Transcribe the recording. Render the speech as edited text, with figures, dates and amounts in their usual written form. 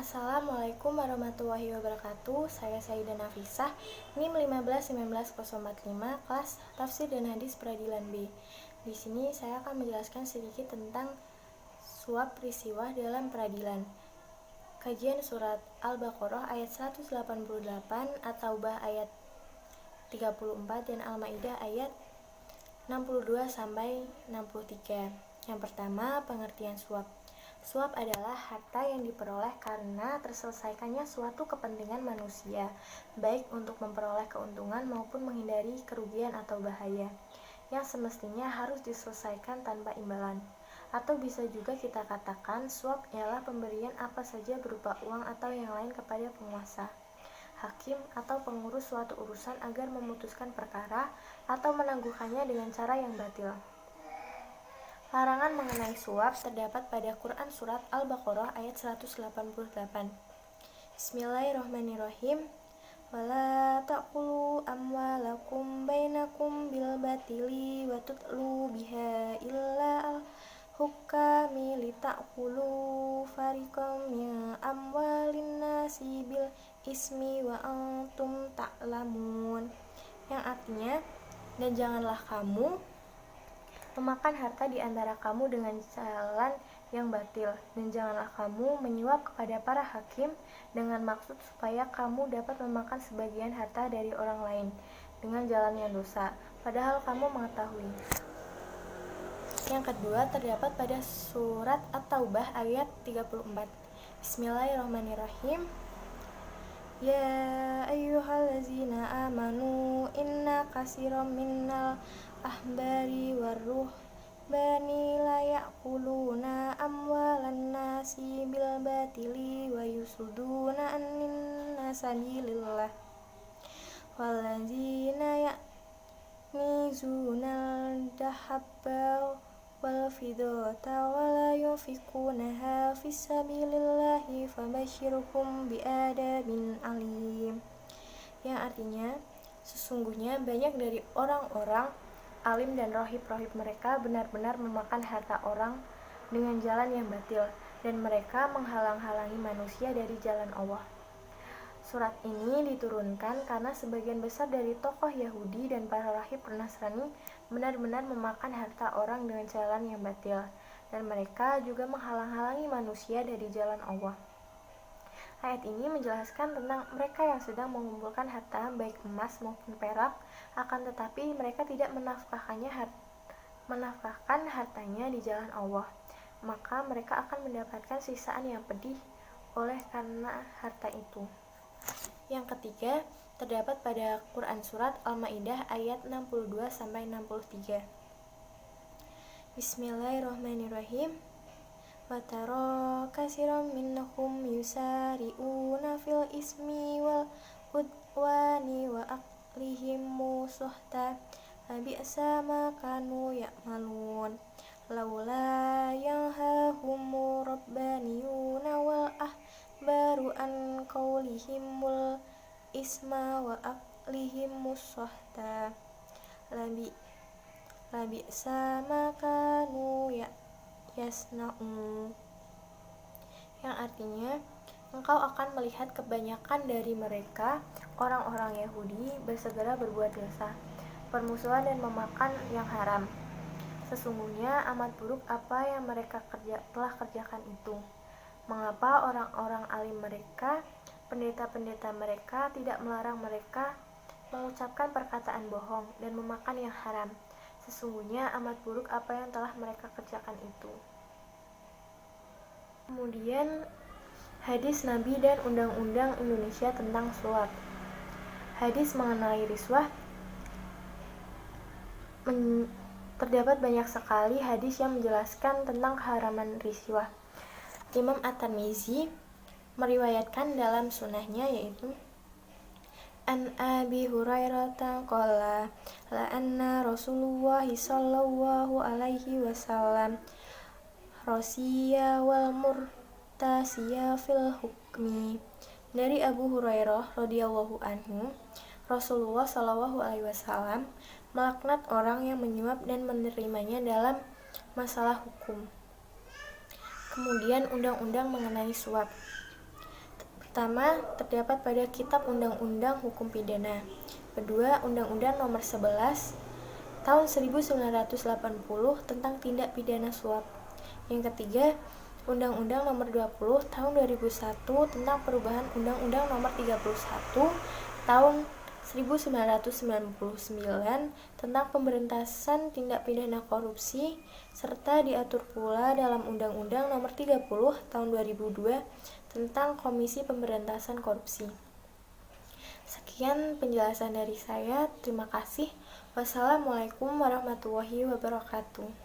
Assalamualaikum warahmatullahi wabarakatuh. Saya Sayyidah Nafisah, NIM 1519045, kelas Tafsir dan Hadis Peradilan B. Di sini saya akan menjelaskan sedikit tentang suap peristiwa dalam peradilan. Kajian surat Al-Baqarah ayat 188, At-Taubah ayat 34, dan Al-Maidah ayat 62 sampai 63. Yang pertama, pengertian suap. Suap adalah harta yang diperoleh karena terselesaikannya suatu kepentingan manusia, baik untuk memperoleh keuntungan maupun menghindari kerugian atau bahaya, yang semestinya harus diselesaikan tanpa imbalan. Atau bisa juga kita katakan suap ialah pemberian apa saja berupa uang atau yang lain kepada penguasa, hakim, atau pengurus suatu urusan agar memutuskan perkara atau menangguhkannya dengan cara yang batil. Larangan mengenai suap terdapat pada Quran Surat Al-Baqarah ayat 188. Bismillahirrahmanirrahim. Wala ta'kulu amwalakum bainakum bil batili wa tutlu biha illa al-hukami lita'kulu fariqam min amwalin nasi bil ismi wa antum ta'lamun. Yang artinya, dan janganlah kamu memakan harta di antara kamu dengan jalan yang batil, dan janganlah kamu menyuap kepada para hakim dengan maksud supaya kamu dapat memakan sebagian harta dari orang lain dengan jalan yang dosa, padahal kamu mengetahui. Yang kedua terdapat pada surat At-Taubah ayat 34. Bismillahirrahmanirrahim. Ya ayyuhallazina amanu inna katsiran minnal ahbari warruhbani la ya'kuluna amwalan nasi bil batili wa yusuduna annin nasabilillah wallazina yaknizuna al-dhahabba wal fiddata wa la yunfikunaha fisabilillahi fabashshirhum bi'adabin alim. Yang artinya, sesungguhnya banyak dari orang-orang alim dan rohib-rohib mereka benar-benar memakan harta orang dengan jalan yang batil, dan mereka menghalang-halangi manusia dari jalan Allah. Surat ini diturunkan karena sebagian besar dari tokoh Yahudi dan para rahib Nasrani benar-benar memakan harta orang dengan jalan yang batil, dan mereka juga menghalang-halangi manusia dari jalan Allah. Ayat ini menjelaskan tentang mereka yang sedang mengumpulkan harta baik emas maupun perak, akan tetapi mereka tidak menafkahkan hartanya di jalan Allah, maka mereka akan mendapatkan siksaan yang pedih oleh karena harta itu. Yang ketiga terdapat pada Quran Surat Al-Maidah ayat 62 sampai 63. Bismillahirrahmanirrahim. Wa tara katsiran minhum yusari'una fil ismi wal udwani wa aqlihim suhta bi'sa ma kanu ya'malun laula yanhahum rabbaniyuna wal ahbaru an qaulihimul isma wa aqlihimus suhta labi'sa ma kanu yasna'un. Yang artinya, engkau akan melihat kebanyakan dari mereka, orang-orang Yahudi, bersegera berbuat dosa, permusuhan dan memakan yang haram. Sesungguhnya amat buruk apa yang mereka telah kerjakan itu. Mengapa orang-orang alim mereka, pendeta-pendeta mereka, tidak melarang mereka mengucapkan perkataan bohong dan memakan yang haram? Sesungguhnya amat buruk apa yang telah mereka kerjakan itu. Kemudian, hadis Nabi dan Undang-Undang Indonesia tentang suap. Hadis mengenai riswah. Terdapat banyak sekali hadis yang menjelaskan tentang keharaman riswah. Imam At-Tirmizi meriwayatkan dalam sunahnya, yaitu An Abi Hurairah qala la anna Rasulullah sallallahu alaihi wasallam rasiya wal murtasiya fil hukmi. Dari Abu Hurairah radhiyallahu anhu, Rasulullah sallallahu alaihi wasallam melaknat orang yang menyuap dan menerimanya dalam masalah hukum. Kemudian undang-undang mengenai suap. Pertama, terdapat pada Kitab Undang-Undang Hukum Pidana. Kedua, Undang-Undang Nomor 11 Tahun 1980 tentang Tindak Pidana Suap. Yang ketiga, Undang-Undang Nomor 20 Tahun 2001 tentang perubahan Undang-Undang Nomor 31 Tahun 1999 tentang pemberantasan tindak pidana korupsi, serta diatur pula dalam Undang-Undang Nomor 30 Tahun 2002 tentang Komisi Pemberantasan Korupsi. Sekian penjelasan dari saya. Terima kasih. Wassalamualaikum warahmatullahi wabarakatuh.